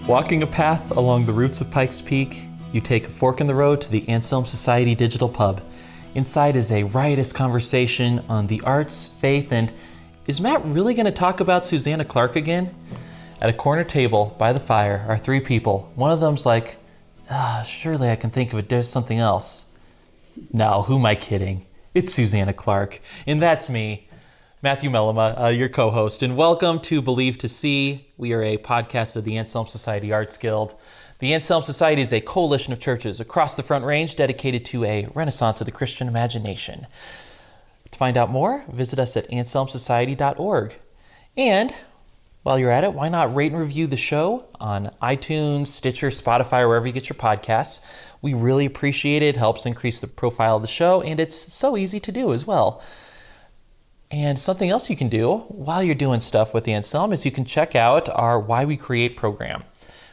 Walking a path along the roots of Pikes Peak, you take a fork in the road to the Anselm Society Digital Pub. Inside is a riotous conversation on the arts, faith, and is Matt really going to talk about Susanna Clark again? At a corner table by the fire are three people. One of them's like, surely I can think of something else. No, who am I kidding? It's Susanna Clark, and that's me, Matthew Mellema, your co-host, and welcome to Believe to See. We are a podcast of the Anselm Society Arts Guild. The Anselm Society is a coalition of churches across the Front Range dedicated to a renaissance of the Christian imagination. To find out more, visit us at anselmsociety.org. And while you're at it, why not rate and review the show on iTunes, Stitcher, Spotify, or wherever you get your podcasts. We really appreciate it. It helps increase the profile of the show, and it's so easy to do as well. And something else you can do while you're doing stuff with the Anselm is you can check out our Why We Create program,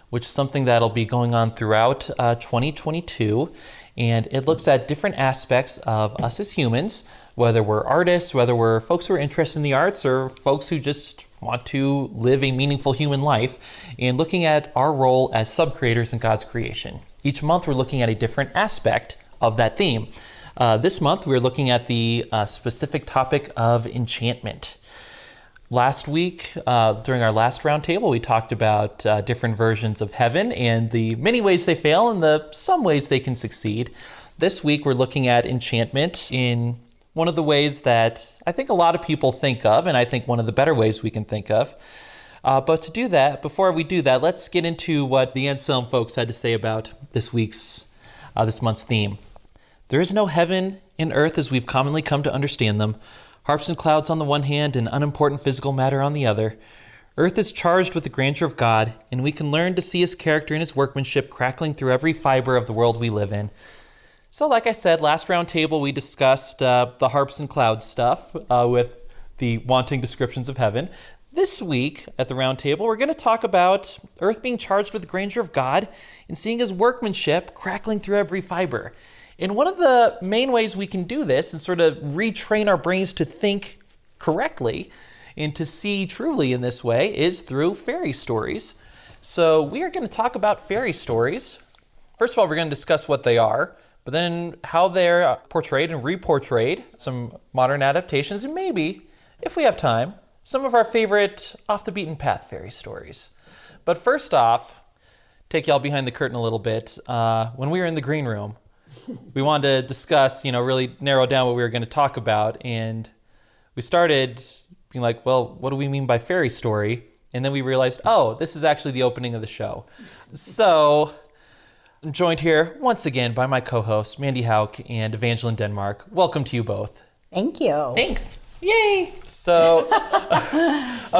which is something that'll be going on throughout 2022. And it looks at different aspects of us as humans, whether we're artists, whether we're folks who are interested in the arts, or folks who just want to live a meaningful human life, and looking at our role as sub-creators in God's creation. Each month we're looking at a different aspect of that theme. This month we're looking at the specific topic of enchantment. Last week, during our last roundtable, we talked about different versions of heaven and the many ways they fail and the some ways they can succeed. This week we're looking at enchantment in one of the ways that I think a lot of people think of, and I think one of the better ways we can think of. But to do that, before we do that, let's get into what the Anselm folks had to say about this month's theme. There is no heaven and earth as we've commonly come to understand them, harps and clouds on the one hand and unimportant physical matter on the other. Earth is charged with the grandeur of God, and we can learn to see his character and his workmanship crackling through every fiber of the world we live in. So like I said, last round table we discussed the harps and clouds stuff with the wanting descriptions of heaven. This week at the round table, we're going to talk about earth being charged with the grandeur of God and seeing his workmanship crackling through every fiber. And one of the main ways we can do this and sort of retrain our brains to think correctly and to see truly in this way is through Faerie Stories. So we are going to talk about Faerie Stories. First of all, we're going to discuss what they are, but then how they're portrayed and reportrayed, some modern adaptations, and maybe, if we have time, some of our favorite off-the-beaten-path Faerie Stories. But first off, take y'all behind the curtain a little bit. When we were in the green room, we wanted to discuss, really narrow down what we were going to talk about, and we started being like, well, what do we mean by Faerie Story? And then we realized, this is actually the opening of the show. So I'm joined here once again by my co-hosts, Mandy Hauk and Evangeline Denmark. Welcome to you both. Thank you. Thanks. Yay. So,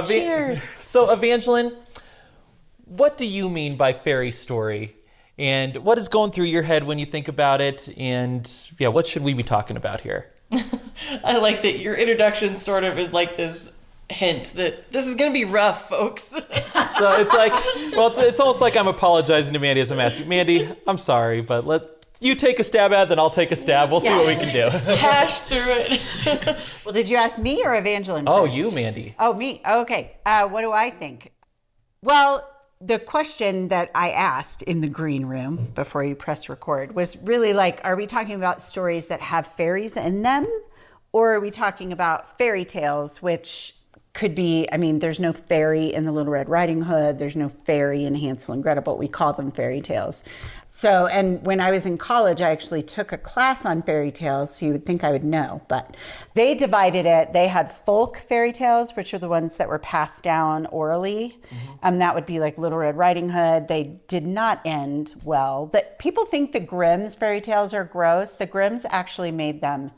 Cheers. So Evangeline, what do you mean by Faerie Story? And what is going through your head when you think about it? And what should we be talking about here? I like that your introduction sort of is like this hint that this is going to be rough, folks. So it's like, it's almost like I'm apologizing to Mandy as I'm asking, Mandy, I'm sorry, but let you take a stab at it, then I'll take a stab. We'll see what we can do. Hash through it. Well, did you ask me or Evangeline Oh, first? you, Mandy. Oh, me. Okay. What do I think? Well, the question that I asked in the green room before you press record was really like, are we talking about stories that have fairies in them? Or are we talking about fairy tales, which could be, there's no fairy in the Little Red Riding Hood. There's no fairy in Hansel and Gretel, but we call them fairy tales. So, and when I was in college, I actually took a class on fairy tales, so you would think I would know, but they divided it. They had folk fairy tales, which are the ones that were passed down orally. That would be like Little Red Riding Hood. They did not end well. People think the Grimm's fairy tales are gross. The Grimm's actually made them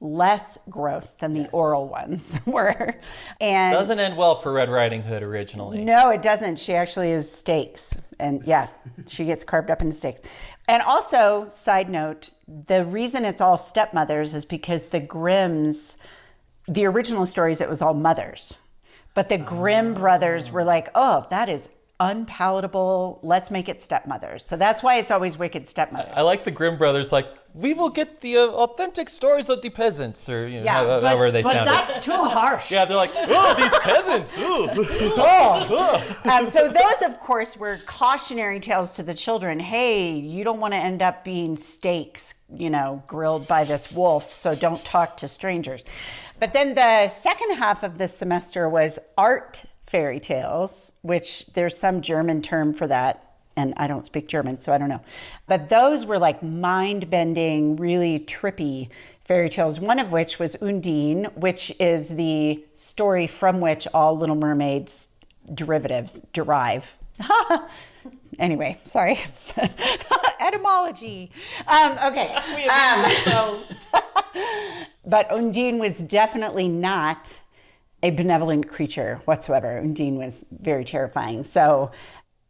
less gross than the oral ones were. And doesn't end well for Red Riding Hood originally. No, it doesn't. She actually is steaks. And she gets carved up into steaks. And also, side note, the reason it's all stepmothers is because the Grimm's, the original stories, it was all mothers. But the Grimm brothers were like, that is unpalatable, let's make it stepmothers. So that's why it's always wicked stepmothers. I like the Grimm brothers, like, we will get the authentic stories of the peasants, or however they sound. But that's too harsh. Yeah, they're like, oh, these peasants. Ooh. Oh. So those, of course, were cautionary tales to the children. Hey, you don't want to end up being steaks, grilled by this wolf, so don't talk to strangers. But then the second half of the semester was art fairy tales, which there's some German term for that. And I don't speak German, so I don't know. But those were like mind-bending, really trippy fairy tales, one of which was Undine, which is the story from which all Little Mermaid's derivatives derive. Anyway, sorry. Etymology. Okay. But Undine was definitely not a benevolent creature whatsoever. Undine was very terrifying.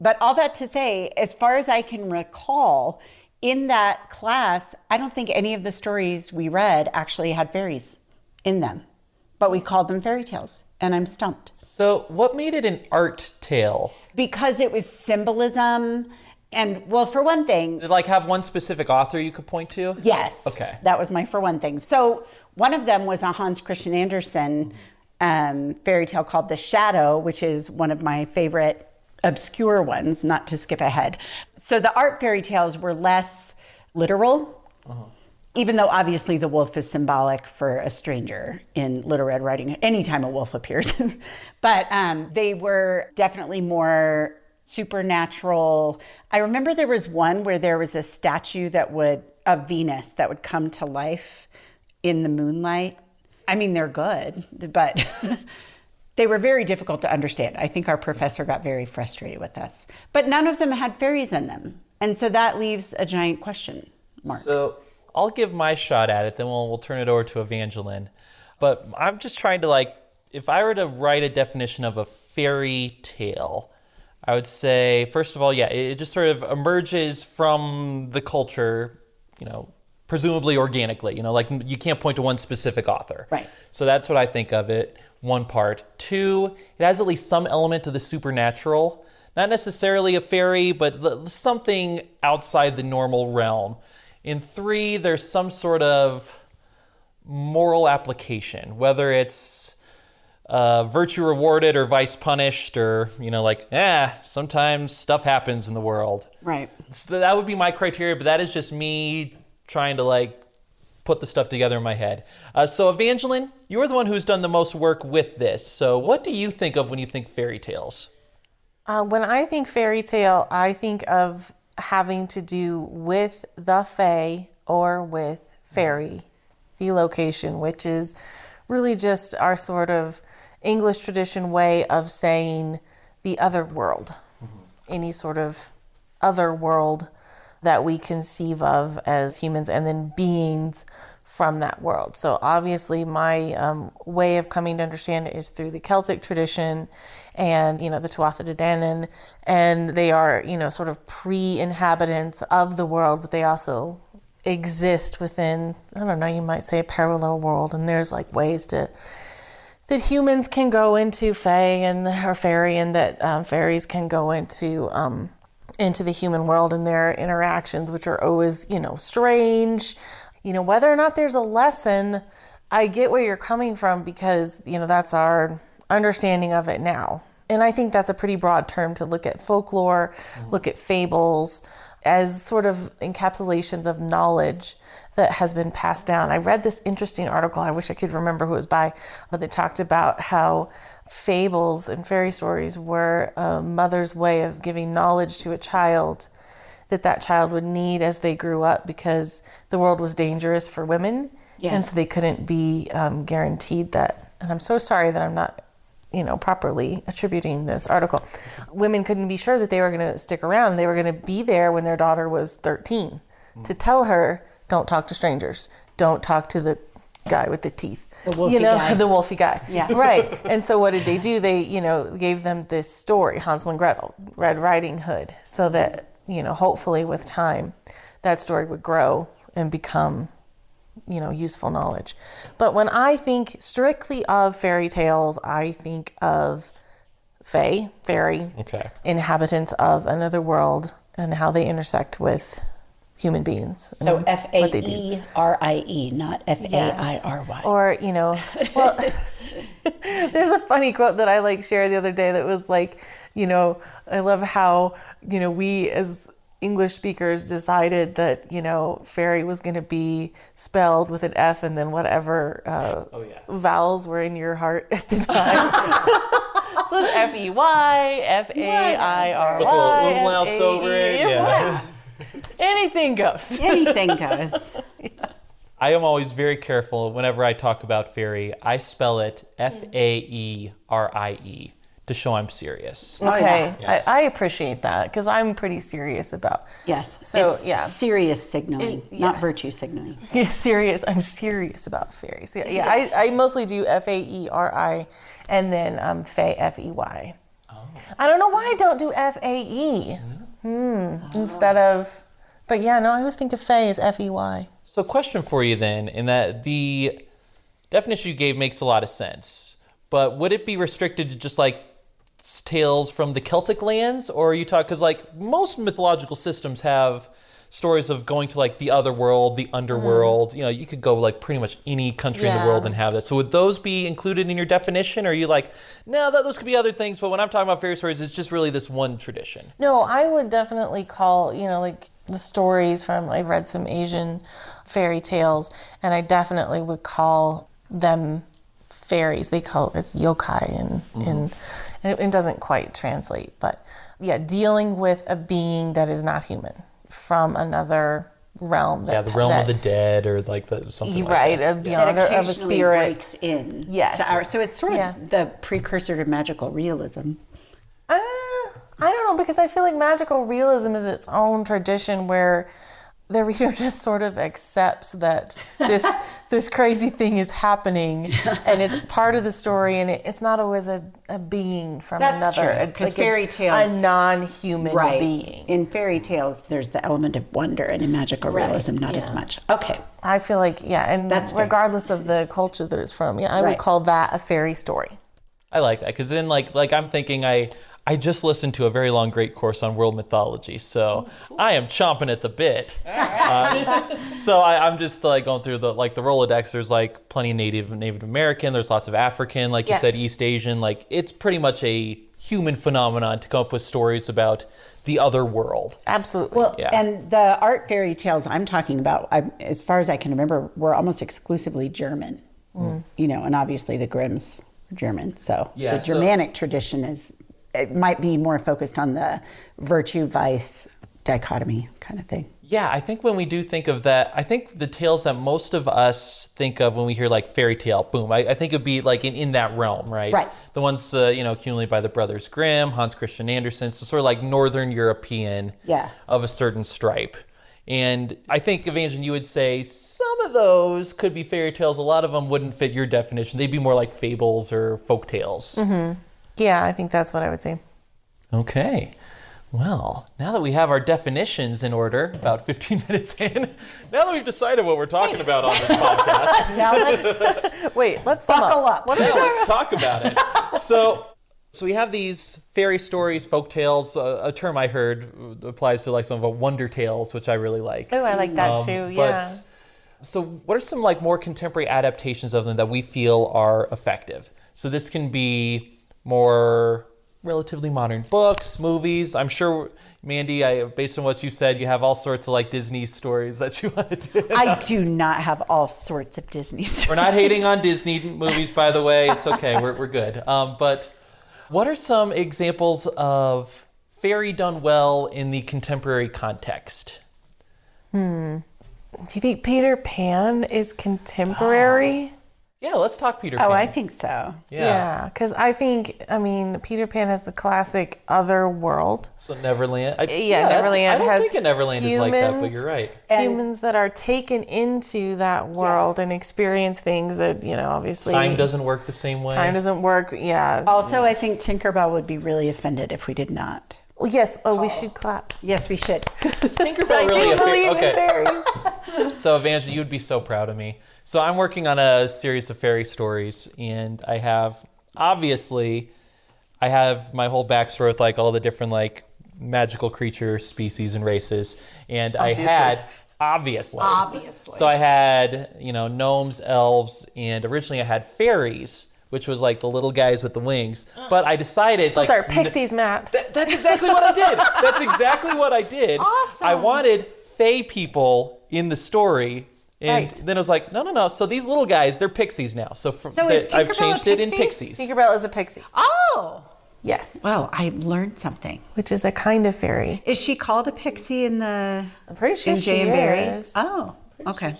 But all that to say, as far as I can recall, in that class, I don't think any of the stories we read actually had fairies in them, but we called them fairy tales, and I'm stumped. So what made it an art tale? Because it was symbolism, and well, for one thing... Did it have one specific author you could point to? Yes. Okay. That was for one thing. So one of them was a Hans Christian Andersen fairy tale called The Shadow, which is one of my favorite obscure ones, not to skip ahead. So the art fairy tales were less literal, even though obviously the wolf is symbolic for a stranger in Little Red Riding Hood, anytime a wolf appears. But they were definitely more supernatural. I remember there was one where there was a statue of Venus that would come to life in the moonlight. I mean, they're good, but... They were very difficult to understand. I think our professor got very frustrated with us. But none of them had fairies in them. And so that leaves a giant question mark. So I'll give my shot at it, then we'll turn it over to Evangeline. But I'm just trying to if I were to write a definition of a fairy tale, I would say, first of all, it just sort of emerges from the culture, presumably organically, you can't point to one specific author. Right. So that's what I think of it. One part. Two, it has at least some element of the supernatural. Not necessarily a fairy, but something outside the normal realm. In three, there's some sort of moral application, whether it's virtue rewarded or vice punished, or, sometimes stuff happens in the world. Right. So that would be my criteria, but that is just me trying to put the stuff together in my head. So Evangeline, you're the one who's done the most work with this. So what do you think of when you think fairy tales? When I think fairy tale, I think of having to do with the Fae or with fairy, the location, which is really just our sort of English tradition way of saying the other world, any sort of other world that we conceive of as humans, and then beings from that world. So obviously my way of coming to understand it is through the Celtic tradition and, the Tuatha De Danann, and they are, sort of pre-inhabitants of the world, but they also exist within, I don't know, you might say a parallel world, and there's ways that humans can go into Fae or fairy, and that fairies can go into the human world, and their interactions, which are always, strange. Whether or not there's a lesson, I get where you're coming from, because, that's our understanding of it now. And I think that's a pretty broad term to look at folklore, look at fables as sort of encapsulations of knowledge that has been passed down. I read this interesting article, I wish I could remember who it was by, but they talked about how fables and fairy stories were a mother's way of giving knowledge to a child that child would need as they grew up, because the world was dangerous for women. Yes. And so they couldn't be guaranteed that. And I'm so sorry that I'm not, properly attributing this article. Women couldn't be sure that they were going to stick around. They were going to be there when their daughter was 13 to tell her, don't talk to strangers. Don't talk to the guy with the teeth. The wolfy guy. The wolfy guy. Yeah. Right. And so what did they do? They, gave them this story, Hansel and Gretel, Red Riding Hood, so that, hopefully with time, that story would grow and become, useful knowledge. But when I think strictly of fairy tales, I think of Fae, fairy, inhabitants of another world, and how they intersect with human beings. So Faerie, not Fairy. Or, well, there's a funny quote that I shared the other day that was I love how, we as English speakers decided that, fairy was going to be spelled with an F and then whatever vowels were in your heart at the time. So it's F-E-Y, F-A-I-R-Y. With little umlauts over it. Yeah. Anything goes. Anything goes. I am always very careful whenever I talk about fairy. I spell it Faerie to show I'm serious. Okay, Yes. I appreciate that because I'm pretty serious about. Yes. So it's serious signaling, not virtue signaling. Serious. I'm serious about fairies. Yeah. I mostly do Faeri and then Fae Fey. Oh. I don't know why I don't do Fae instead of. But yeah, no, I always think of Fae as Fey. So question for you then, in that the definition you gave makes a lot of sense, but would it be restricted to just tales from the Celtic lands, or are you talking, because most mythological systems have stories of going to the other world, the underworld, you could go pretty much any country in the world and have that. So would those be included in your definition, or are you no, those could be other things, but when I'm talking about fairy stories, it's just really this one tradition? No, I would definitely call, the stories from, I've read some Asian fairy tales, and I definitely would call them fairies. They call it's yokai, and it doesn't quite translate, but yeah, dealing with a being that is not human from another realm. The realm of the dead, or something like that. Beyond, that of a spirit. Breaks in. Yes. So it's sort of the precursor to magical realism. I don't know, because I feel like magical realism is its own tradition where the reader just sort of accepts that this crazy thing is happening and it's part of the story, and it's not always a being from another. Because fairy tales, a non-human being. In fairy tales, there's the element of wonder, and in magical realism, not as much. Okay. I feel like, and that's regardless of the culture that it's from, I would call that a fairy story. I like that, because then I'm thinking I just listened to a very long, great course on world mythology, so I am chomping at the bit. So I'm just going through the Rolodex. There's plenty of Native American. There's lots of African, you said, East Asian. It's pretty much a human phenomenon to come up with stories about the other world. Absolutely. Well, and the art fairy tales I'm talking about, as far as I can remember, were almost exclusively German. And obviously the Grimms were German. So the Germanic tradition it might be more focused on the virtue-vice dichotomy kind of thing. Yeah, I think when we do think of that, I think the tales that most of us think of when we hear fairy tale, boom, I think it'd be in that realm, right? Right. The ones, accumulated by the Brothers Grimm, Hans Christian Andersen, so sort of Northern European of a certain stripe. And I think, Evangeline, you would say some of those could be fairy tales. A lot of them wouldn't fit your definition. They'd be more like fables or folk tales. Mm-hmm. Yeah, I think that's what I would say. Okay. Well, now that we have our definitions in order, about 15 minutes in, now that we've decided what we're talking about on this podcast. Now let's buckle up. Let's talk about it. So we have these fairy stories, folk tales. A term I heard applies to some of the wonder tales, which I really like. Oh, I like that too. Yeah. So what are some more contemporary adaptations of them that we feel are effective? So this can be more relatively modern books, movies. I'm sure, Mandy, based on what you said, you have all sorts of Disney stories that you want to do. I do not have all sorts of Disney stories. We're not hating on Disney movies, by the way. It's okay. We're good. But what are some examples of fairy done well in the contemporary context? Do you think Peter Pan is contemporary? Yeah, let's talk Peter Pan. Oh, I think so. Yeah, because I think, Peter Pan has the classic other world. So Neverland. Neverland has. I don't think Neverland is like that, but you're right. Humans that are taken into that world and experience things that, obviously. Time doesn't work the same way. Time doesn't work, yeah. Also, I think Tinkerbell would be really offended if we did not. Oh, yes. Oh, we should clap. Yes, we should. Is Tinkerbell really a fairy? Okay. Fairies. So, Evangeline, you would be so proud of me. So I'm working on a series of fairy stories, and I I have my whole backstory with like all the different like magical creature species and races, and I had obviously. So I had gnomes, elves, and originally I had fairies, which was like the little guys with the wings. But I decided those are pixies, Matt. That's exactly what I did. That's exactly what I did. Awesome. I wanted fae people in the story. And Right. then I was like, no. So these little guys, they're pixies now. So, is I've Tinkerbell changed a it in pixie? pixies. Tinkerbell is a pixie. Oh, Yes. well, I learned something. Which is a kind of fairy. Is she called a pixie in the I'm pretty sure in she Jay and Barry? is. Oh, okay.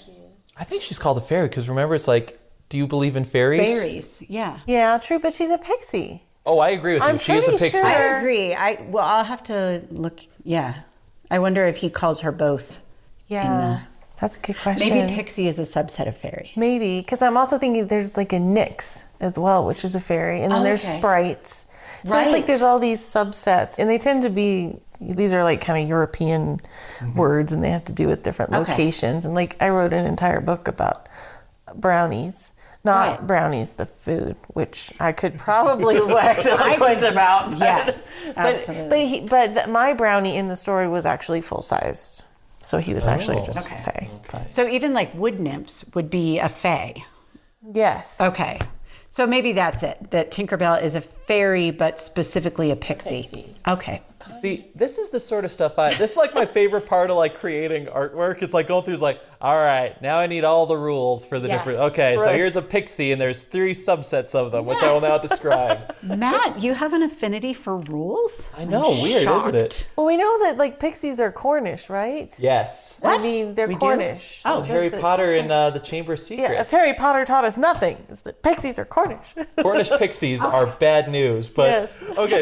I think she's called a fairy because remember, it's like, do you believe in fairies? Fairies, yeah. Yeah, true, but she's a pixie. Oh, I agree with you. I'm She is a pretty pixie. sure- I agree. I'll have to look. Yeah, I wonder if he calls her both. Yeah. That's a good question. Maybe pixie is a subset of fairy. Maybe, because I'm also thinking there's like a Nyx as well, which is a fairy, and then there's Okay. sprites. So Right. it's like there's all these subsets, and they tend to be, these are like kind of European words, and they have to do with different Okay. locations. And like I wrote an entire book about brownies, not Right. brownies, the food, which I could probably wax eloquent about. But, Yes, absolutely. but my brownie in the story was actually full sized, so he was actually just Okay. a fae. So even like wood nymphs would be a fae. Yes. Okay. So maybe that's it. That Tinkerbell is a fairy, but specifically a pixie. Okay. See, this is the sort of stuff this is like my favorite part of like creating artwork. It's like going through, it's like, all right, now I need all the rules for the Yes. different, okay, so Right. here's a pixie and there's 3 subsets of them, which I will now describe. Matt, you have an affinity for rules? I know, I'm weird, isn't it? shocked. Well, we know that like pixies are Cornish, right? Yes. I mean, they're We do? Cornish. Oh, Harry Potter and the Chamber of Secrets. Yeah, if Harry Potter taught us nothing, it's that pixies are Cornish. Cornish pixies are bad news, but Yes. okay,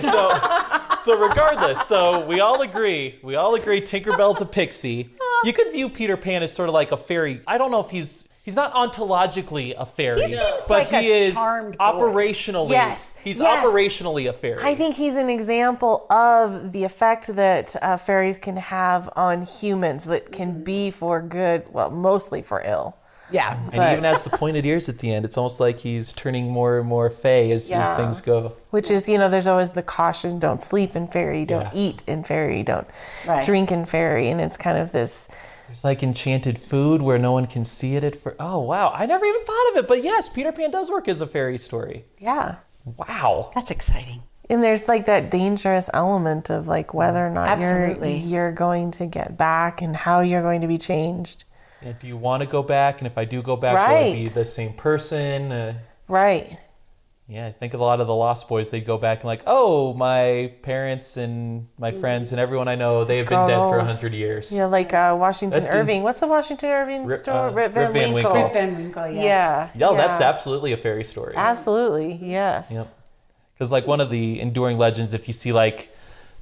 so regardless, so we all agree Tinkerbell's a pixie. You could view Peter Pan as sort of like a fairy. I don't know if he's not ontologically a fairy, He seems but like he a is charmed boy. operationally. Yes, he's yes. operationally a fairy. I think he's an example of the effect that fairies can have on humans that can be for good, well, mostly for ill. Yeah. and he even has the pointed ears at the end. It's almost like he's turning more and more fae as Yeah. things go. Which is, there's always the caution, don't sleep in fairy, don't Yeah. eat in fairy, don't Right. drink in fairy. And it's kind of this, There's like enchanted food where no one can see it. Oh, wow. I never even thought of it. But yes, Peter Pan does work as a fairy story. yeah. Wow. That's exciting. And there's like that dangerous element of like whether or not Absolutely. you're going to get back and how you're going to be changed. Yeah, do you want to go back? And if I do go back, will I be Right. the same person? Right. Yeah, I think of a lot of the Lost Boys, they'd go back and like, oh, my parents and my friends and everyone I know, they have been dead for Scrolls. 100 years. Yeah, like Washington That didn't- Irving. What's the Washington Irving Rip- story? Rip Van Winkle. Rip Van Winkle, yes. Yeah. Yo, that's yeah. absolutely a fairy story. Absolutely, yes. Yep. Because like one of the enduring legends, if you see like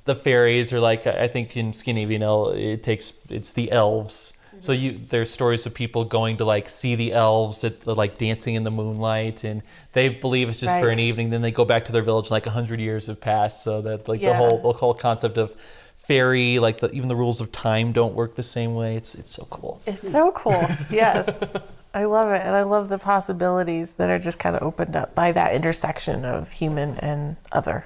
the fairies or like I think in Skinny Vanilla, it's the elves. So there's stories of people going to like see the elves at like dancing in the moonlight, and they believe it's just for Right. an evening. Then they go back to their village, like 100 years have passed. So that like Yeah. the whole concept of fairy, like even the rules of time don't work the same way. It's so cool. It's so cool. Yes. I love it. And I love the possibilities that are just kind of opened up by that intersection of human and other.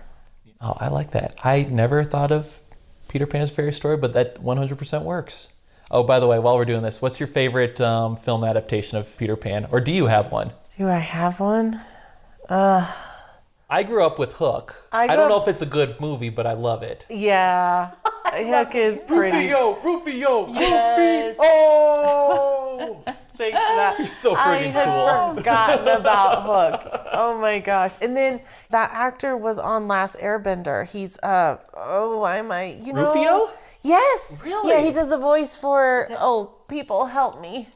Oh, I like that. I never thought of Peter Pan's fairy story, but that 100% works. Oh, by the way, while we're doing this, what's your favorite film adaptation of Peter Pan? Or do you have one? Do I have one? I grew up with Hook. I I grew don't know up- if it's a good movie, but I love it. Yeah. Hook is pretty. Rufio, Yes. Oh! Thanks, Matt. You're so I friggin' had cool. forgotten about Hook. Oh my gosh. And then that actor was on Last Airbender. He's why am I Rufio? Yes. Really? Yeah, he does the voice for people help me.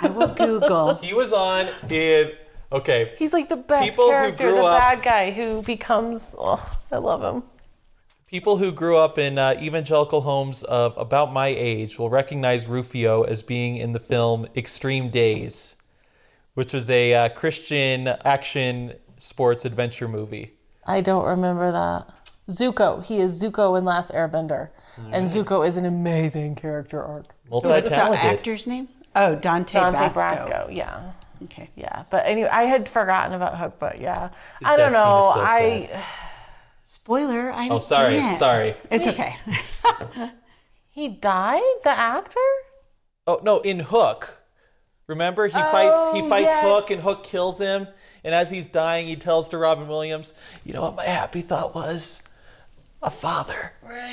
I will Google. He was on in, okay, He's like the best People who character, grew the up- bad guy who becomes I love him. people who grew up in evangelical homes of about my age will recognize Rufio as being in the film Extreme Days, which was a Christian action sports adventure movie. I don't remember that. Zuko. He is Zuko in Last Airbender. And Zuko is an amazing character arc. What's the Multi-talented. actor's name? Oh, Dante Brasco. Yeah. Okay. But anyway, I had forgotten about Hook, but yeah. His I don't death scene know. is so sad. Spoiler, I haven't sorry, seen it. sorry. It's okay. He died? The actor? Oh no, in Hook. Remember, he fights yes. Hook, and Hook kills him. And as he's dying, he tells to Robin Williams, "You know what my happy thought was? A father,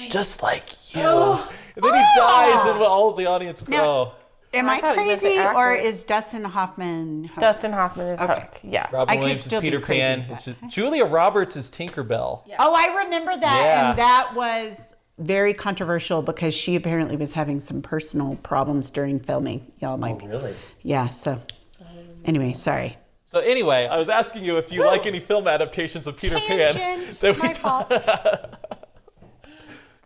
just like you." And then he dies, and all the audience go. No. Am I thought he was the crazy, actor. or is Dustin Hoffman Hook? Dustin Hoffman is Hook. Yeah. Robin I could Williams is still be Peter crazy, Pan. but- It's Julia Roberts is Tinkerbell. Yeah. Oh, I remember that. Yeah. And that was very controversial because she apparently was having some personal problems during filming. Y'all might be. Really? Yeah, so anyway, sorry. So anyway, I was asking you if you like any film adaptations of Peter Pan. Tangent. My fault.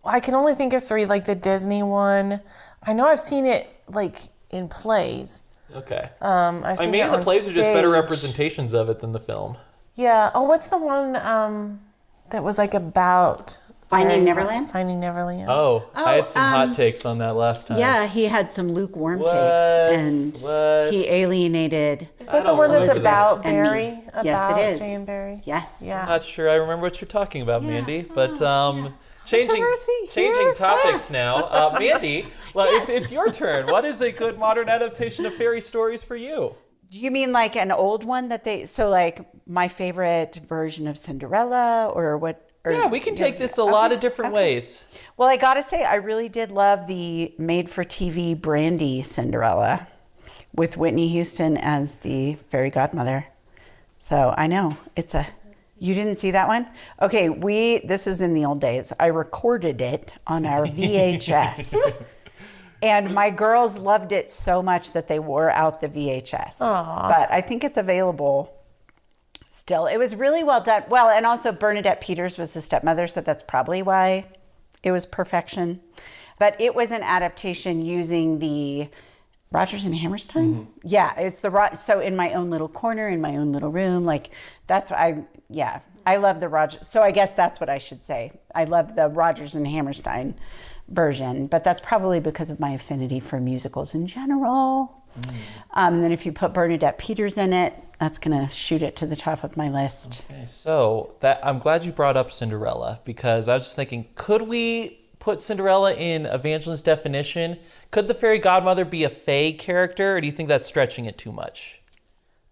I can only think of 3, like the Disney one. I know I've seen it like in plays. Okay. I've seen Maybe it the on plays are just better stage. representations of it than the film. Yeah. Oh, what's the one that was like about Finding Neverland? Finding Neverland. Oh, I had some hot takes on that last time. Yeah, he had some lukewarm What? takes, and What? he alienated. Is I that the don't one that's remember that. about And me. Barry? Yes, About it is. Jane Barry? Yes. Yeah. Not sure I remember what you're talking about, Mandy. But changing Controversy here. topics now. Mandy, well, it's your turn. What is a good modern adaptation of Faerie Stories for you? Do you mean like an old one that so like my favorite version of Cinderella, or what? Or, Yeah, we can take this a lot of different ways. Well, I gotta say, I really did love the made-for-TV Brandy Cinderella with Whitney Houston as the fairy godmother. So I know you didn't see that one? Okay, this was in the old days. I recorded it on our VHS. And my girls loved it so much that they wore out the VHS. Aww. But I think it's available still. It was really well done. Well, and also Bernadette Peters was the stepmother, so that's probably why it was perfection. But it was an adaptation using the Rodgers and Hammerstein. Mm-hmm. Yeah, it's so in my own little corner, in my own little room, like that's what I love the Rodgers. So I guess that's what I should say. I love the Rodgers and Hammerstein version, but that's probably because of my affinity for musicals in general. And then if you put Bernadette Peters in it, that's gonna shoot it to the top of my list. Okay, so I'm glad you brought up Cinderella, because I was just thinking, could we put Cinderella in Evangeline's definition? Could the fairy godmother be a fae character, or do you think that's stretching it too much?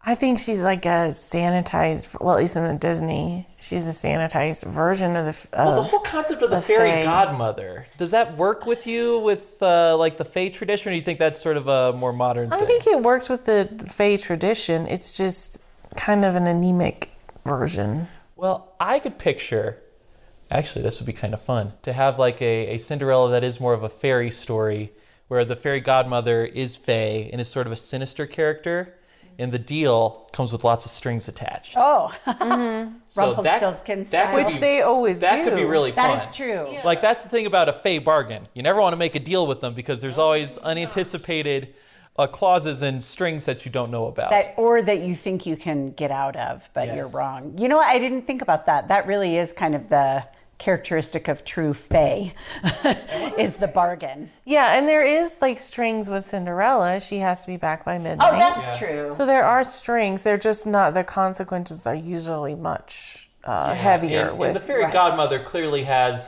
I think she's like a sanitized, well, at least in the Disney, she's a sanitized version of the. Well, the whole concept of the fairy fae. godmother, does that work with you with like the fae tradition, or do you think that's sort of a more modern thing? I think it works with the fae tradition. It's just kind of an anemic version. Well, I could picture, actually this would be kind of fun, to have like a Cinderella that is more of a fairy story, where the fairy godmother is fae and is sort of a sinister character. And the deal comes with lots of strings attached. Oh, So Rumpelstiltskin style. Which they always do. That could be really fun. That is true. Yeah. Like, that's the thing about a fae bargain. You never want to make a deal with them because there's always unanticipated clauses and strings that you don't know about. Or that you think you can get out of, but Yes. you're wrong. You know what? I didn't think about that. That really is kind of the characteristic of true fae, is the bargain. Yeah, and there is like strings with Cinderella. She has to be back by midnight. Oh, that's true. So there are strings. They're just not, the consequences are usually much heavier And with. the fairy godmother clearly has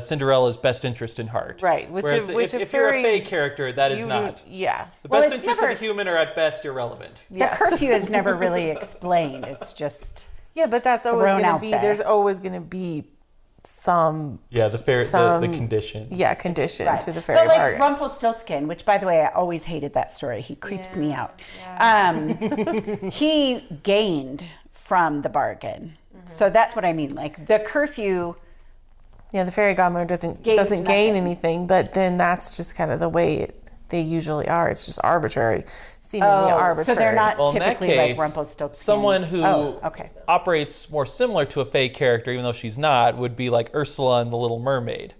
Cinderella's best interest in heart. Right, Whereas which if you're a fae character, that is not. Yeah. The Well, best it's interests never- of the human are at best irrelevant. The curfew is never really explained. It's just Yeah, but that's always thrown going to out be, there. there's always going to be some The condition. condition right. to the fairy But like bargain. Rumpelstiltskin, which by the way, I always hated that story. He creeps me out. He gained from the bargain. So that's what I mean. Like the curfew. Yeah, the fairy godmother Gains doesn't gain nothing. anything, but then that's just kind of the way they usually are. It's just arbitrary, seemingly arbitrary. So they're not Well, in that typically case, like Rumpelstiltskin. someone who operates more similar to a fae character, even though she's not, would be like Ursula in The Little Mermaid.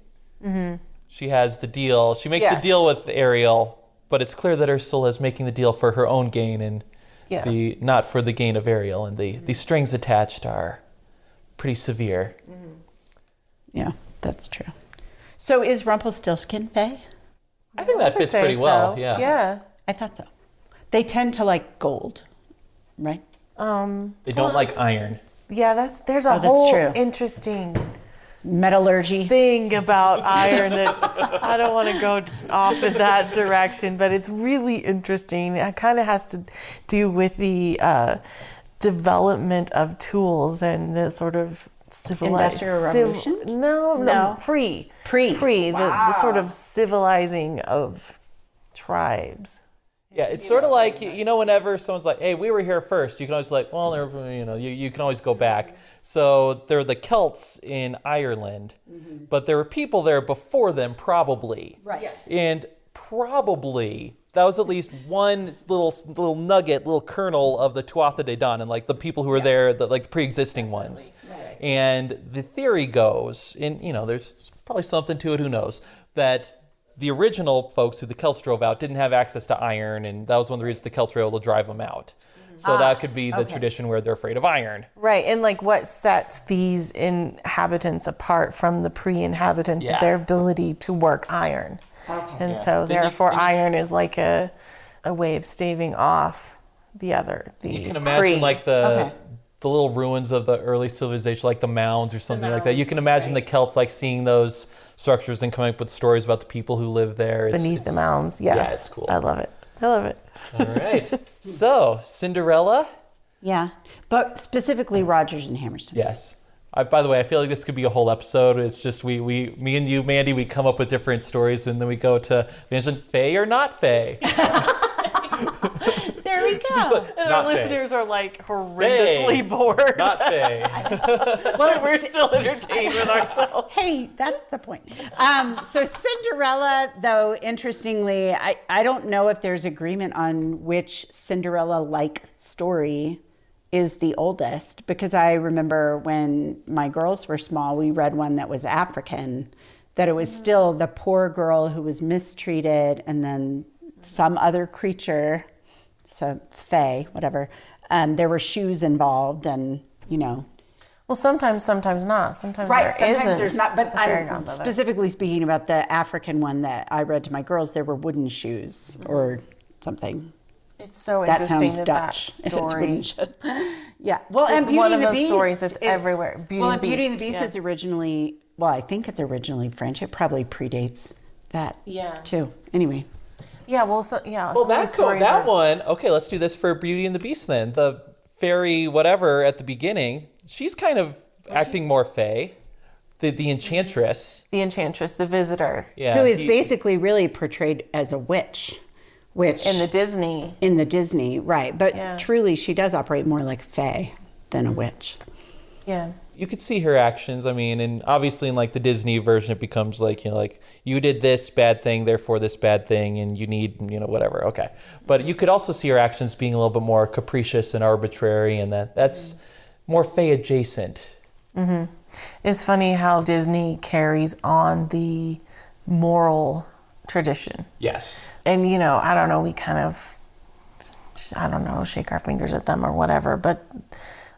Mm-hmm. She has the deal. She makes the deal with Ariel, but it's clear that Ursula is making the deal for her own gain and not for the gain of Ariel. And the strings attached are pretty severe. Mm-hmm. Yeah, that's true. So is Rumpelstiltskin fae? I think that fits pretty well. So. Yeah. Yeah. I thought so. They tend to like gold, right? They don't like iron. there's a whole interesting metallurgy thing about iron that I don't want to go off in that direction, but it's really interesting. It kind of has to do with the development of tools and the sort of Industrial Revolution? No. Pre. The sort of civilizing of tribes. Yeah, it's sort of like, whenever someone's like, hey, we were here first, you can always like, well, you can always go back. So there are the Celts in Ireland, but there were people there before them, probably. Right. Yes. And probably that was at least one little nugget, little kernel of the Tuatha De Danann, and like the people who were there, the pre-existing ones. Right. And the theory goes, and there's probably something to it, who knows, that the original folks who the Celts drove out didn't have access to iron, and that was one of the reasons the Celts were able to drive them out. So that could be the tradition where they're afraid of iron. Right, and like what sets these inhabitants apart from the pre-inhabitants is their ability to work iron. Okay. And so therefore iron is like a way of staving off the other. You can imagine like the little ruins of the early civilization, like the mounds or something like that. You can imagine the Celts like seeing those structures and coming up with stories about the people who live there. Beneath the mounds, yes. Yeah, it's cool. I love it. All right. So, Cinderella? Yeah, but specifically Rodgers and Hammerstone. Yes. By the way, I feel like this could be a whole episode. It's just me and you, Mandy, we come up with different stories, and then we go to Evangeline, Fae or Not Fae? There we go. And our listeners are like horrendously bored. Not Fae. Well, we're still entertained with ourselves. Hey, that's the point. So Cinderella, though, interestingly, I don't know if there's agreement on which Cinderella-like story is the oldest, because I remember when my girls were small, we read one that was African, that it was still the poor girl who was mistreated, and then some other creature, so fae, whatever, there were shoes involved, and Well, sometimes not. Sometimes there's not. But I'm specifically speaking about the African one that I read to my girls. There were wooden shoes or something. It's so interesting that story. Yeah. Well, and Beauty one and of the those Beast stories that's everywhere. Beauty and the Beast is originally. Well, I think it's originally French. It probably predates that. Yeah. Too. Anyway. Yeah. Well. Well, that's cool. That one. Okay, let's do this for Beauty and the Beast then. The fairy, whatever, at the beginning. She's kind of acting more fae. The enchantress. The enchantress, the visitor. Yeah. Who is basically really portrayed as a witch. Which in the Disney, right? But truly, she does operate more like a fae than a witch. Yeah, you could see her actions. I mean, and obviously in like the Disney version, it becomes like like you did this bad thing, therefore this bad thing, and you need whatever. Okay, but you could also see her actions being a little bit more capricious and arbitrary, and that's more fae adjacent. Mm-hmm. It's funny how Disney carries on the moral tradition. Yes. And, I don't know, we kind of, shake our fingers at them or whatever. But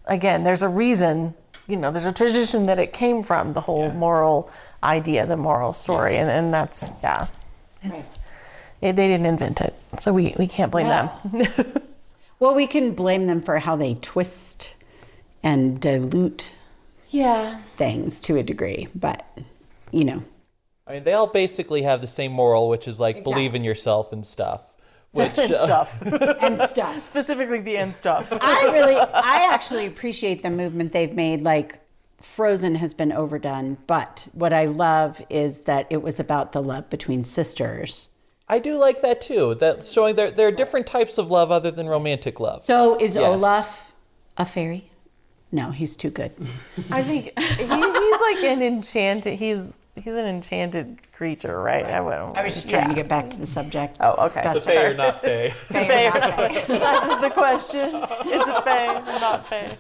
again, there's a reason, there's a tradition that it came from, the whole moral idea, the moral story. Yeah. And that's, they didn't invent it. So we can't blame them. Well, we can blame them for how they twist and dilute things to a degree. But, I mean, they all basically have the same moral, which is like believe in yourself and stuff. Which, and stuff. And stuff. Specifically the end stuff. I actually appreciate the movement they've made. Like Frozen has been overdone, but what I love is that it was about the love between sisters. I do like that too. That showing there are different types of love other than romantic love. So is Olaf a fairy? No, he's too good. I think he's like an enchanted. He's an enchanted creature, right? I was just trying to get back to the subject. Oh, okay. The fae or not fae? Fae or not fae. That is the question. Is it fae or not fae?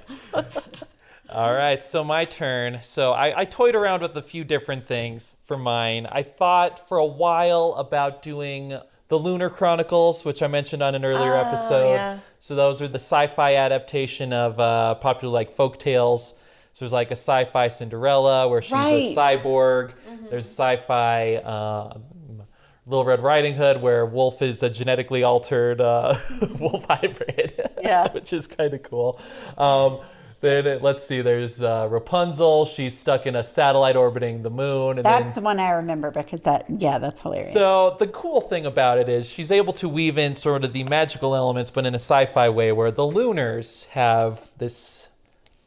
All right, so my turn. So I toyed around with a few different things for mine. I thought for a while about doing the Lunar Chronicles, which I mentioned on an earlier episode. Yeah. So those are the sci-fi adaptation of popular like folk tales. So there's like a sci-fi Cinderella where she's a cyborg. Mm-hmm. There's sci-fi Little Red Riding Hood where Wolf is a genetically altered wolf hybrid, which is kind of cool. Then let's see, there's Rapunzel. She's stuck in a satellite orbiting the moon. And That's the one I remember because that's hilarious. So the cool thing about it is she's able to weave in sort of the magical elements, but in a sci-fi way, where the Lunars have this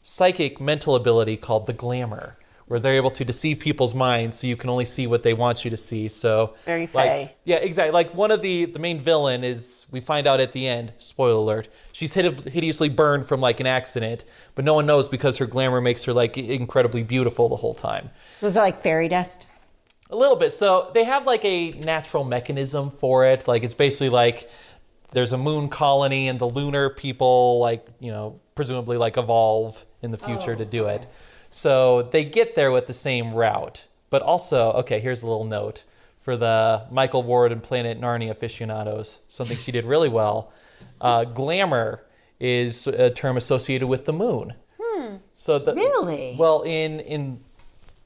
psychic mental ability called the glamour, where they're able to deceive people's minds so you can only see what they want you to see. So Very Fae. Yeah, exactly. Like one of the main villain is, we find out at the end, spoiler alert, she's hideously burned from like an accident, but no one knows because her glamour makes her like incredibly beautiful the whole time. So was it like fairy dust? A little bit. So they have like a natural mechanism for it. Like it's basically like there's a moon colony and the lunar people like, presumably like evolve in the future to do it. So they get there with the same route. But also, okay, here's a little note for the Michael Ward and Planet Narnia aficionados, something she did really well. Glamour is a term associated with the moon. So Really? Well, in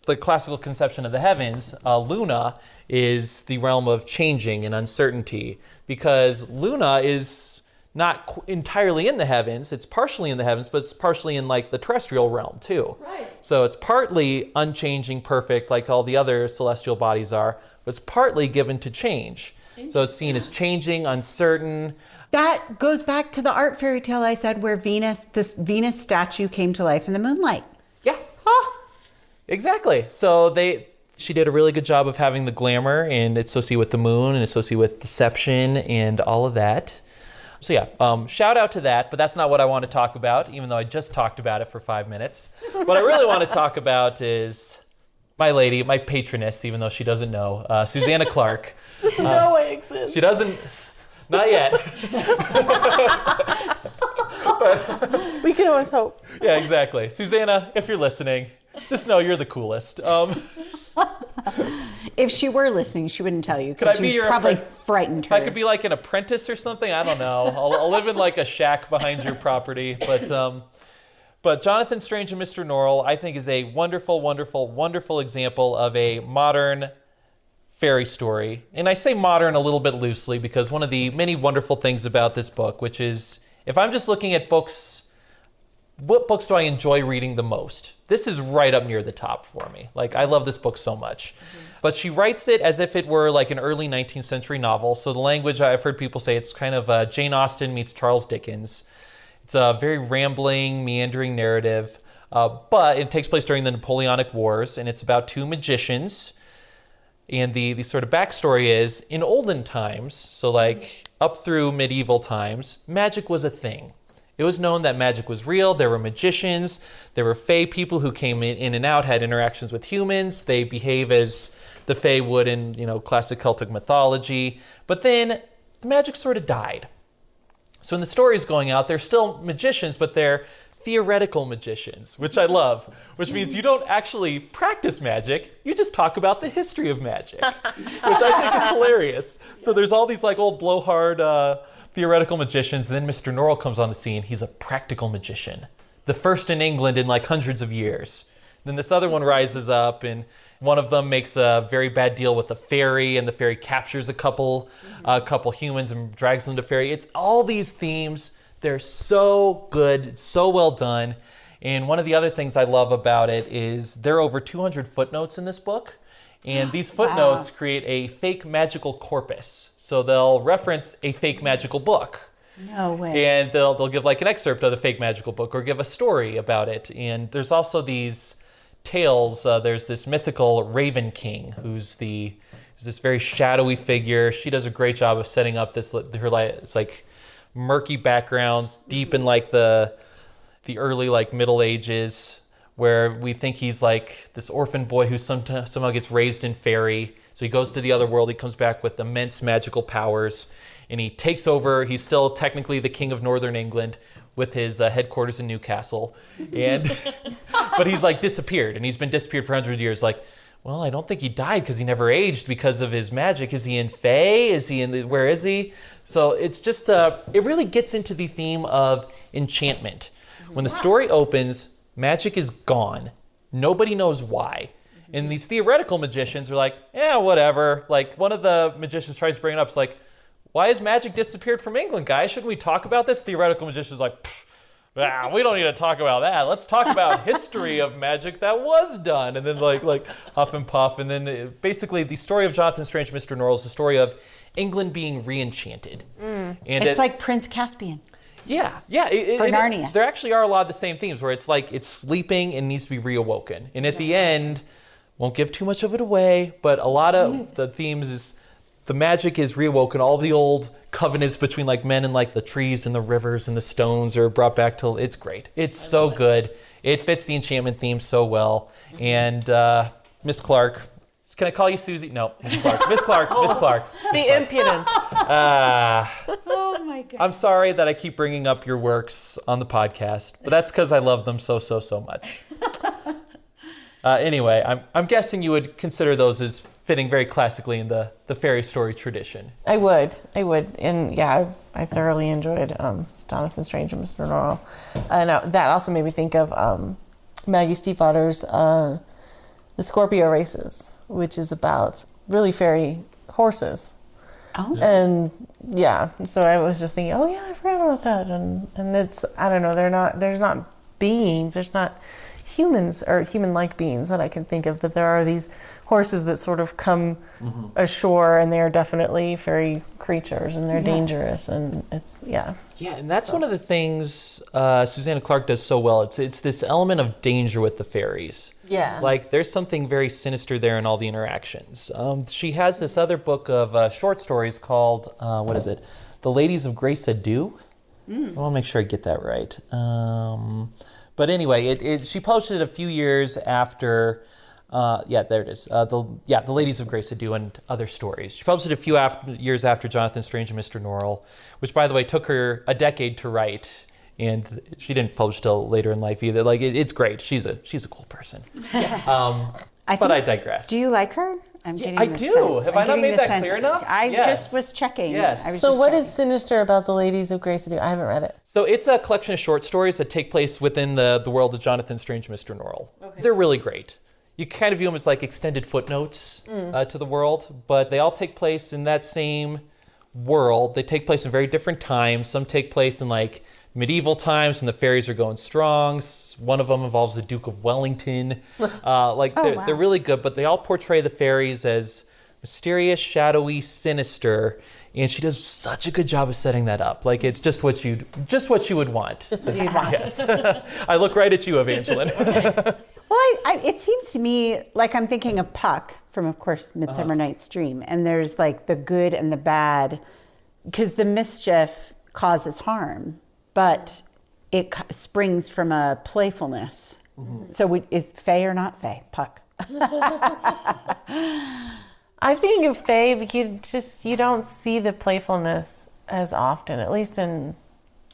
the classical conception of the heavens, Luna is the realm of changing and uncertainty, because Luna is not entirely in the heavens. It's partially in the heavens, but it's partially in like the terrestrial realm too. Right. So it's partly unchanging, perfect, like all the other celestial bodies are, but it's partly given to change. So it's seen as changing, uncertain. That goes back to the art fairy tale I said where this Venus statue came to life in the moonlight. Yeah. Exactly. So she did a really good job of having the glamour and associated with the moon and associated with deception and all of that. So yeah, shout out to that, but that's not what I want to talk about, even though I just talked about it for 5 minutes. What I really want to talk about is my lady, my patroness, even though she doesn't know, Susanna Clark. Doesn't know I exist. She doesn't, not yet. But we can always hope. Yeah, exactly. Susanna, if you're listening, just know you're the coolest. If she were listening, she wouldn't tell you. Could I be your probably frightened her. If I could be like an apprentice or something, I don't know. I'll live in like a shack behind your property. But Jonathan Strange and Mr. Norrell, I think, is a wonderful, wonderful, wonderful example of a modern fairy story. And I say modern a little bit loosely because one of the many wonderful things about this book, which is, if I'm just looking at books, what books do I enjoy reading the most? This is right up near the top for me. Like, I love this book so much. But she writes it as if it were like an early 19th century novel. So the language, I've heard people say it's kind of Jane Austen meets Charles Dickens. It's a very rambling, meandering narrative. But it takes place during the Napoleonic Wars, and it's about two magicians. And the sort of backstory is, in olden times, so like up through medieval times, magic was a thing. It was known that magic was real. There were magicians. There were Fae people who came in and out, had interactions with humans. They behave as the Fae would in, classic Celtic mythology. But then the magic sort of died. So when the story is going out, they're still magicians, but they're theoretical magicians, which I love, which means you don't actually practice magic. You just talk about the history of magic, which I think is hilarious. So there's all these like old blowhard theoretical magicians, and then Mr. Norrell comes on the scene. He's a practical magician, the first in England in like hundreds of years. Then this other one rises up, and one of them makes a very bad deal with the fairy, and the fairy captures a couple humans and drags them to fairy. It's all these themes. They're so good, so well done. And one of the other things I love about it is there are over 200 footnotes in this book. And these footnotes create a fake magical corpus. So they'll reference a fake magical book. No way. And they'll give like an excerpt of the fake magical book or give a story about it. And there's also these tales. There's this mythical Raven King who's this very shadowy figure. She does a great job of setting up it's like murky backgrounds deep in like the early like Middle Ages, where we think he's like this orphan boy who somehow gets raised in fairy. So he goes to the other world. He comes back with immense magical powers, and he takes over. He's still technically the king of Northern England with his headquarters in Newcastle, but he's like disappeared, and he's been disappeared for 100 years. Like, well, I don't think he died because he never aged because of his magic. Is he in Fae? Is he where is he? So it's just it really gets into the theme of enchantment. When the story opens, magic is gone. Nobody knows why. And these theoretical magicians are like, yeah, whatever. Like one of the magicians tries to bring it up. It's like, why has magic disappeared from England, guys? Shouldn't we talk about this? Theoretical magician's like, We don't need to talk about that. Let's talk about history of magic that was done. And then like huff and puff. And then basically the story of Jonathan Strange, Mr. Norrell is the story of England being re-enchanted. And it's like Prince Caspian. Yeah. For Narnia. There actually are a lot of the same themes where it's like it's sleeping and needs to be reawoken. And at the end, won't give too much of it away, but a lot of the themes is the magic is reawoken. All the old covenants between like men and like the trees and the rivers and the stones are brought back to. It's great. It's so good. It fits the enchantment theme so well. And Miss Clark, can I call you Susie? No, Miss Clark. Miss Clark. Miss Clark. The impudence. Oh my God. I'm sorry that I keep bringing up your works on the podcast, but that's because I love them so much. Anyway, I'm guessing you would consider those as fitting very classically in the fairy story tradition. I would. And yeah, I thoroughly enjoyed Jonathan Strange and Mr. Norrell. And that also made me think of Maggie Stiefvater's The Scorpio Races, which is about really fairy horses. Oh. And yeah, so I was just thinking, oh yeah, I forgot about that. And it's, I don't know, there's not beings, there's not humans or human-like beings that I can think of, but there are these horses that sort of come ashore, and they are definitely fairy creatures, and they're dangerous, and it's, yeah. Yeah, and that's one of the things Susanna Clark does so well. It's this element of danger with the fairies. Yeah. Like, there's something very sinister there in all the interactions. She has this other book of short stories called, The Ladies of Grace Adieu? I want to make sure I get that right. But anyway, she published it a few years after, there it is. The Ladies of Grace Adieu and Other Stories. She published it a few years after Jonathan Strange and Mr. Norrell, which, by the way, took her a decade to write. And she didn't publish till later in life either. Like, it's great. She's a cool person. But I digress. Do you like her? I do. Have I not made that clear enough? I just was checking. Yes. So what is sinister about The Ladies of Grace Adieu? I haven't read it. So it's a collection of short stories that take place within the world of Jonathan Strange, Mr. Norrell. Okay. They're really great. You kind of view them as like extended footnotes to the world, but they all take place in that same world. They take place in very different times. Some take place in like medieval times when the fairies are going strong. One of them involves the Duke of Wellington. They're really good, but they all portray the fairies as mysterious, shadowy, sinister, and she does such a good job of setting that up. Like, it's just what you would want. Just what you'd want. Yes. I look right at you, Evangeline. Well, it seems to me like I'm thinking of Puck from, of course, Midsummer Night's Dream, and there's like the good and the bad, because the mischief causes harm, but it springs from a playfulness. So is Fae or not Fae? Puck. I think of Fae, but you don't see the playfulness as often, at least in...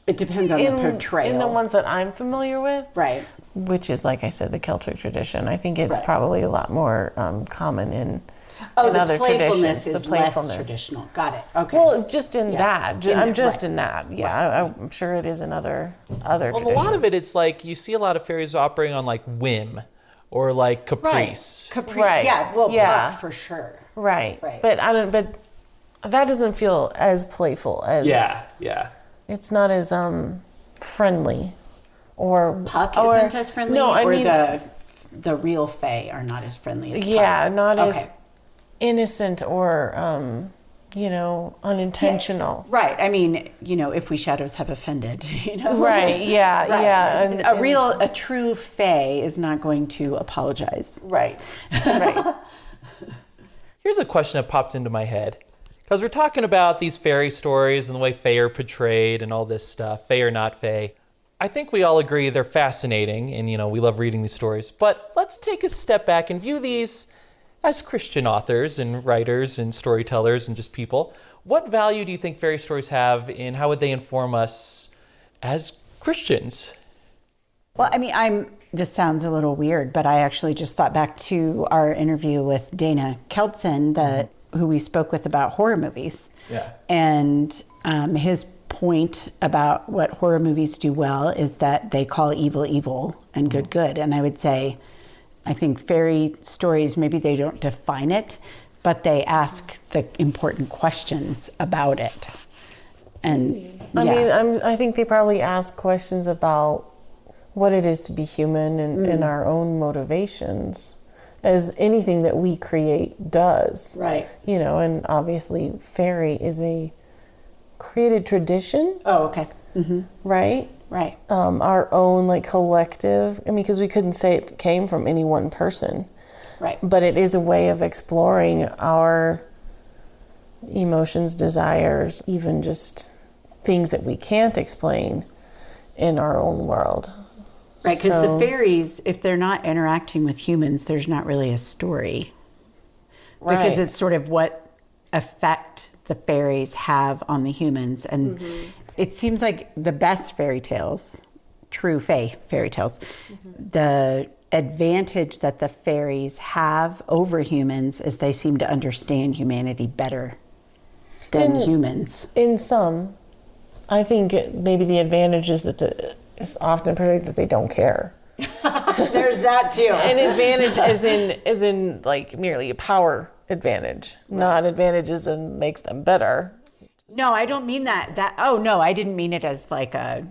It depends on the portrayal. In the ones that I'm familiar with. Right. Which is, like I said, the Celtic tradition. I think it's probably a lot more common in other traditions. The playfulness is less traditional. Got it. Okay. Well, just in that. I'm just in that. Yeah, I'm sure it is in other traditions. A lot of it, it's like you see a lot of fairies operating on like whim or like caprice. Right. Yeah. Well, Puck for sure. Right. But but that doesn't feel as playful as. Yeah. It's not as friendly, or Puck isn't as friendly. No, I mean the real Fae are not as friendly as Puck. Yeah, not as innocent or unintentional. Yeah. Right. I mean, if we shadows have offended, Right. Yeah. Right. Yeah. A true Fae is not going to apologize. Right. Here's a question that popped into my head. Because we're talking about these fairy stories and the way Fae are portrayed and all this stuff, Fae or not Fae. I think we all agree they're fascinating and, we love reading these stories. But let's take a step back and view these as Christian authors and writers and storytellers and just people. What value do you think fairy stories have, and how would they inform us as Christians? Well, I mean, this sounds a little weird, but I actually just thought back to our interview with Dana Keltson, who we spoke with about horror movies. Yeah. And his point about what horror movies do well is that they call evil evil and good good. And I would say, I think fairy stories, maybe they don't define it, but they ask the important questions about it. And I think they probably ask questions about what it is to be human and our own motivations, as anything that we create does. Right. And obviously fairy is a created tradition. Oh, okay. Right? Right. Our own like collective, because we couldn't say it came from any one person. Right. But it is a way of exploring our emotions, desires, even just things that we can't explain in our own world. Right, because the fairies, if they're not interacting with humans, there's not really a story. Right. Because it's sort of what effect the fairies have on the humans. And it seems like the best fairy tales, true Fae fairy tales, the advantage that the fairies have over humans is they seem to understand humanity better than humans. In some, I think maybe the advantage is that it's often predicted that they don't care. There's that too. An advantage is in like merely a power advantage, not advantages and makes them better. No, I don't mean that. Oh no, I didn't mean it as like a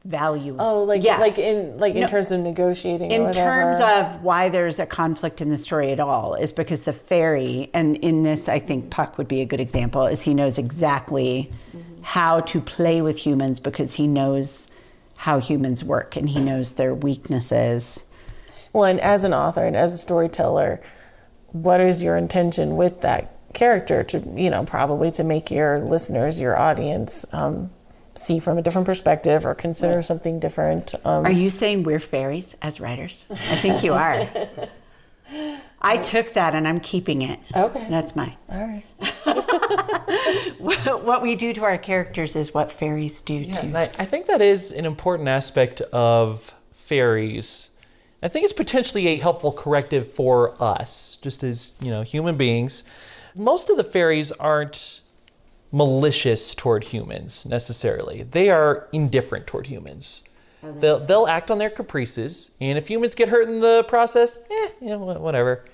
value. Oh, in terms of negotiating. In or whatever. terms of why there's a conflict in the story at all is because the fairy, and in this I think Puck would be a good example, is he knows exactly how to play with humans because he knows how humans work and he knows their weaknesses. Well, and as an author and as a storyteller, what is your intention with that character to, probably to make your listeners, your audience, see from a different perspective or consider something different. Are you saying we're fairies as writers? I think you are. I took that and I'm keeping it. Okay. That's mine. All right. What we do to our characters is what fairies do to. I think that is an important aspect of fairies. I think it's potentially a helpful corrective for us, just as, human beings. Most of the fairies aren't malicious toward humans necessarily. They are indifferent toward humans. They'll act on their caprices, and if humans get hurt in the process, whatever,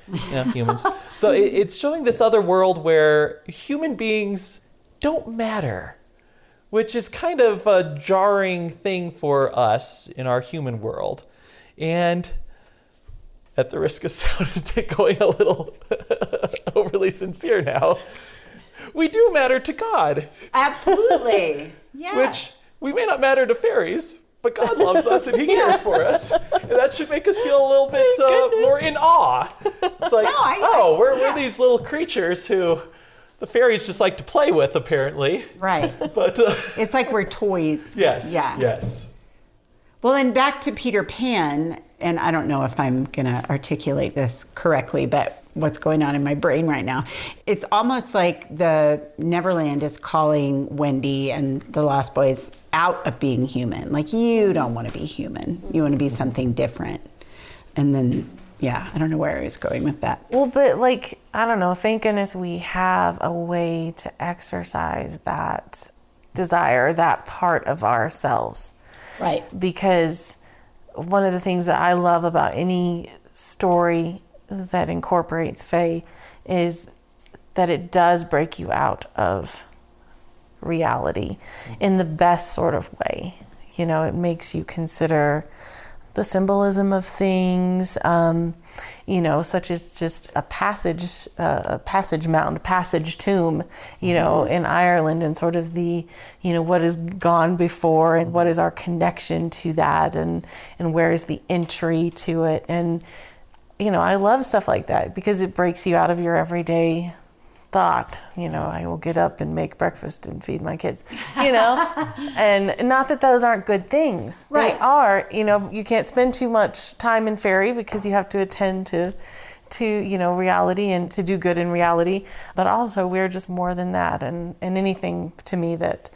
humans. So it's showing this other world where human beings don't matter, which is kind of a jarring thing for us in our human world. And at the risk of going a little overly sincere now, we do matter to God. Absolutely. Yeah. Which we may not matter to fairies, but God loves us and he cares for us. And that should make us feel a little bit more in awe. It's like, we're these little creatures who the fairies just like to play with, apparently. Right. But it's like we're toys. Yes. Yeah. Yes. Well, and back to Peter Pan, and I don't know if I'm going to articulate this correctly, but what's going on in my brain right now. It's almost like the Neverland is calling Wendy and the Lost Boys out of being human. Like, you don't want to be human. You want to be something different. And then, I don't know where I was going with that. Well, but I don't know, thank goodness we have a way to exercise that desire, that part of ourselves. Right. Because one of the things that I love about any story that incorporates Fae is that it does break you out of reality in the best sort of way. It makes you consider the symbolism of things, such as just a passage mound, passage tomb, in Ireland, and sort of the, what has gone before and what is our connection to that, and where is the entry to it. And I love stuff like that because it breaks you out of your everyday thought. I will get up and make breakfast and feed my kids, and not that those aren't good things. Right. They are. You can't spend too much time in fairy because you have to attend to reality and to do good in reality. But also we're just more than that. And anything to me that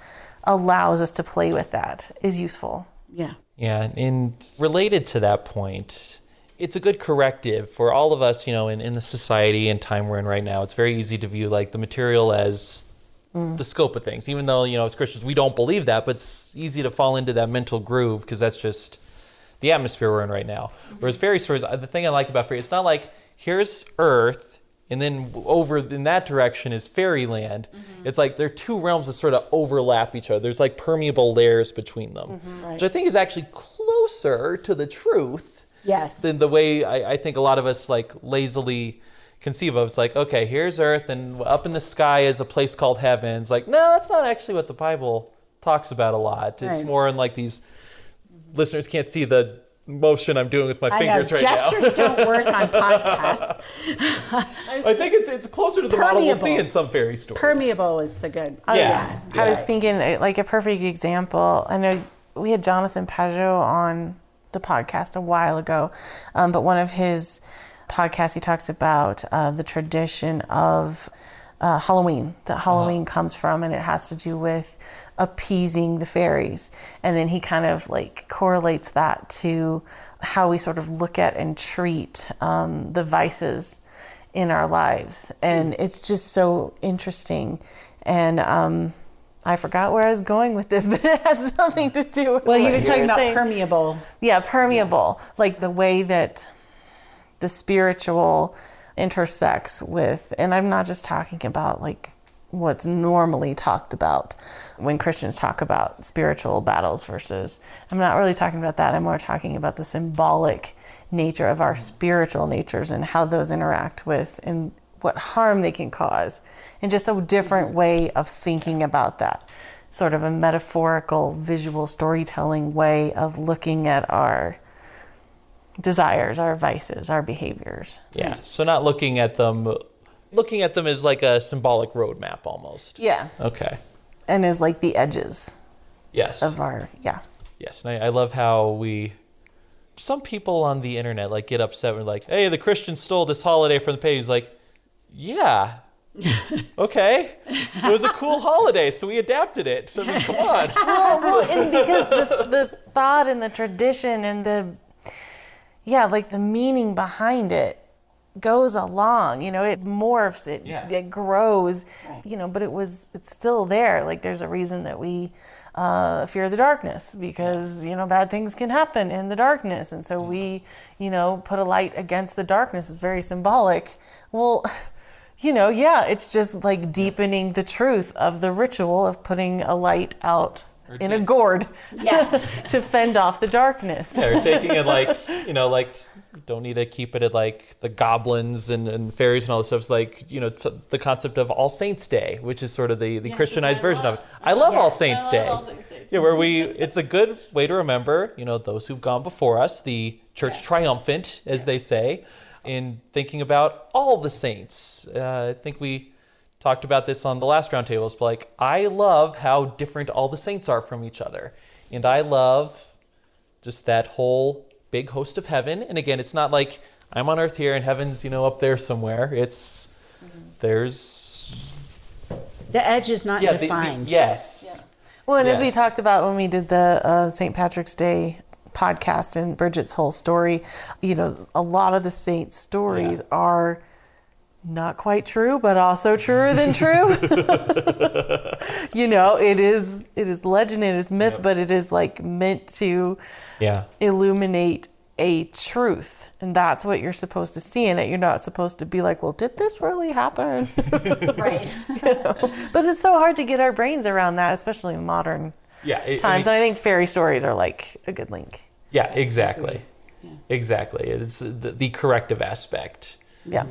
allows us to play with that is useful. Yeah. Yeah. And related to that point, it's a good corrective for all of us, in the society and time we're in right now. It's very easy to view the material as the scope of things, even though, as Christians, we don't believe that, but it's easy to fall into that mental groove because that's just the atmosphere we're in right now. Whereas fairy stories, the thing I like about fairy, it's not like, here's Earth and then over in that direction is fairyland. It's like there are two realms that sort of overlap each other. There's like permeable layers between them, Right. which I think is actually closer to the truth Yes. than the way I think a lot of us like lazily conceive of. It's like, okay, here's Earth, and up in the sky is a place called heaven. It's like, no, that's not actually what the Bible talks about a lot. It's Right. more in like these, listeners can't see the motion I'm doing with my fingers right Gestures now. don't work on podcasts. I think it's closer to the model we'll see in some fairy stories. Permeable is the good. Oh, Yeah. I was thinking like a perfect example. I know we had Jonathan Pajot on the podcast a while ago, but one of his podcasts, he talks about the tradition of Halloween, that Halloween comes from, and it has to do with appeasing the fairies. And then he kind of like correlates that to how we sort of look at and treat the vices in our lives. And it's just so interesting. And I forgot where I was going with this, but it had something to do with Well, he what was you talking were about saying. permeable. Yeah, permeable. Like the way that the spiritual intersects with, and I'm not just talking about like what's normally talked about when Christians talk about spiritual battles versus, I'm not really talking about that. I'm more talking about the symbolic nature of our spiritual natures and how those interact with and what harm they can cause, and just a different way of thinking about that. Sort of a metaphorical, visual storytelling way of looking at our desires, our vices, our behaviors. Yeah, so not looking at them as like a symbolic roadmap almost. Yeah. Okay. And as like the edges Yes. of our, Yes, and I love how some people on the internet like get upset with like, hey, the Christians stole this holiday from the page. Like, yeah, okay, it was a cool holiday, so we adapted it. I mean, come on. well, and because the thought and the tradition and like the meaning behind it goes along, it morphs, it grows, but it's still there. Like there's a reason that we fear the darkness, because bad things can happen in the darkness, and so we put a light against the darkness. Is very symbolic. Well, it's just like deepening the truth of the ritual of putting a light out in a gourd, Yes. to fend off the darkness. They're taking it like, don't need to keep it at like the goblins and fairies and all this stuff. It's like, it's the concept of All Saints Day, which is sort of the Christianized version of it. I love All Saints Day. Yeah, where it's a good way to remember, those who've gone before us, the church triumphant, as they say, in thinking about all the saints. I think we talked about this on the last roundtables, but like, I love how different all the saints are from each other. And I love just that whole big host of heaven. And again, it's not like I'm on earth here and heaven's, up there somewhere. It's, there's... The edge is not defined. Yes. Yeah. Well, and as we Yes. talked about when we did the St. Patrick's Day podcast and Bridget's whole story, a lot of the saints' stories are not quite true, but also truer than true. It is legend, it is myth, but it is like meant to illuminate a truth, and that's what you're supposed to see in it. You're not supposed to be like, well, did this really happen? Right. But it's so hard to get our brains around that, especially in modern times. And I think fairy stories are like a good link. Yeah, exactly. Exactly. It's the corrective aspect. Yeah.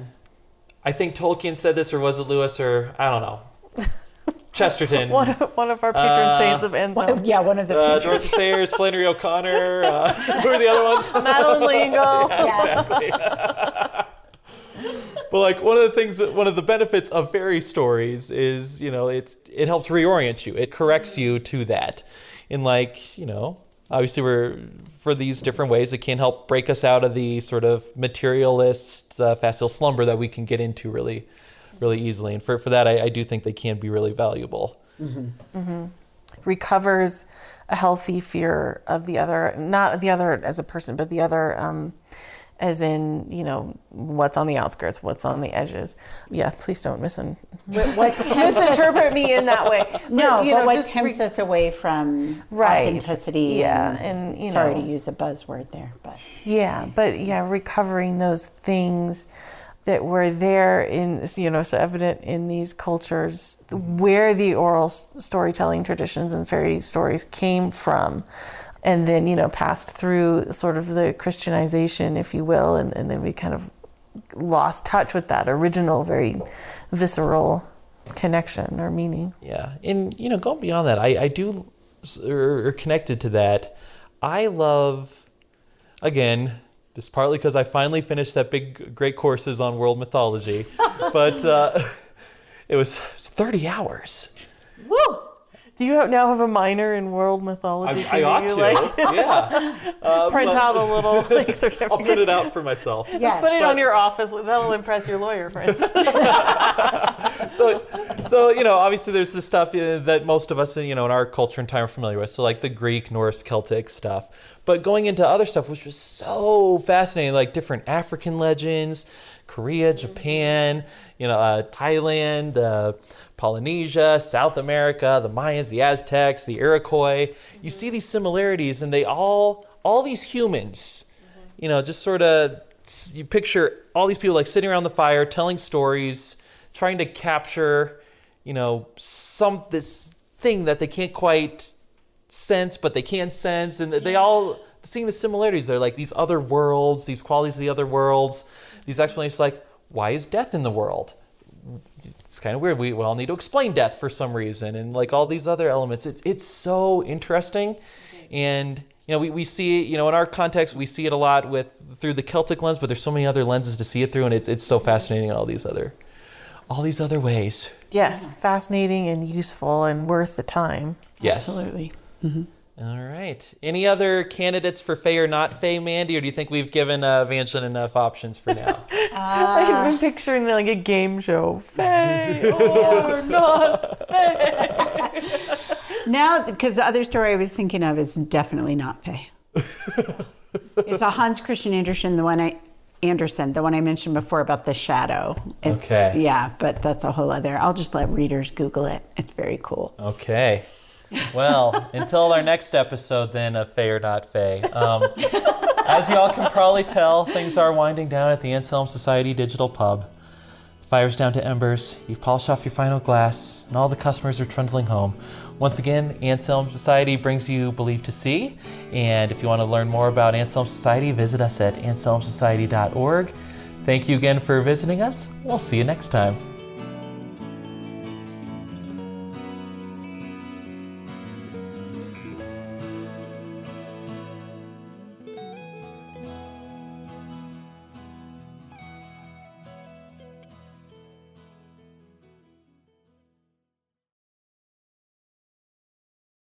I think Tolkien said this, or was it Lewis, or I don't know. Chesterton. One of our patron saints of Enzo. One of the Dorothy Sayers, Flannery O'Connor. Who are the other ones? Madeline Legal. Exactly. But like one of the benefits of fairy stories is, it helps reorient you. It corrects you to that. And like, obviously for these different ways, it can help break us out of the sort of materialist, facile slumber that we can get into really, really easily. And for that, I do think they can be really valuable. Mm-hmm. Mm-hmm. Recovers a healthy fear of the other, not the other as a person, but the other as in, what's on the outskirts, what's on the edges. Yeah, please don't misinterpret me in that way. No, but what tempts us away from authenticity. Yeah, and sorry to use a buzzword there, but recovering those things that were there in, so evident in these cultures where the oral storytelling traditions and fairy stories came from, and then, passed through sort of the Christianization, if you will, and then we kind of lost touch with that original, very visceral connection or meaning. Yeah, and, going beyond that, I do, or connected to that, I love, again, just partly because I finally finished that great courses on world mythology, but it was 30 hours. Woo! Do you now have a minor in world mythology? I ought to, yeah. Print out a little certificate. I'll print it out for myself. Yeah. Put it on your office. That'll impress your lawyer friends. So obviously there's the stuff that most of us, in our culture and time are familiar with. So like the Greek, Norse, Celtic stuff. But going into other stuff, which was so fascinating, like different African legends, Korea, Japan, Thailand, Polynesia, South America, the Mayans, the Aztecs, the Iroquois. You see these similarities, and they all these humans, just sort of, you picture all these people like sitting around the fire, telling stories, trying to capture, this thing that they can't quite sense, but they can sense, and they all seeing the similarities. They're like these other worlds, these qualities of the other worlds, these explanations like, why is death in the world? It's kind of weird. We all need to explain death for some reason, and like all these other elements. It's so interesting, and we see it, in our context, we see it a lot through the Celtic lens, but there's so many other lenses to see it through, and it's so fascinating in all these other ways. Yes, fascinating and useful and worth the time. Yes, Absolutely. Mm-hmm. All right. Any other candidates for Fae or Not Fae, Mandy, or do you think we've given Evangeline enough options for now? I've been picturing like a game show. Fae or Not Fae. Now, because the other story I was thinking of is definitely not Fae. It's a Hans Christian Andersen, the one I mentioned before about the shadow. Okay. Yeah, but that's a whole other. I'll just let readers Google it. It's very cool. Okay. Well, until our next episode then of Fae or Not Fae. As y'all can probably tell, things are winding down at the Anselm Society Digital Pub. The fire's down to embers, you've polished off your final glass, and all the customers are trundling home. Once again, Anselm Society brings you Believe to See, and if you want to learn more about Anselm Society, visit us at anselmsociety.org. Thank you again for visiting us. We'll see you next time.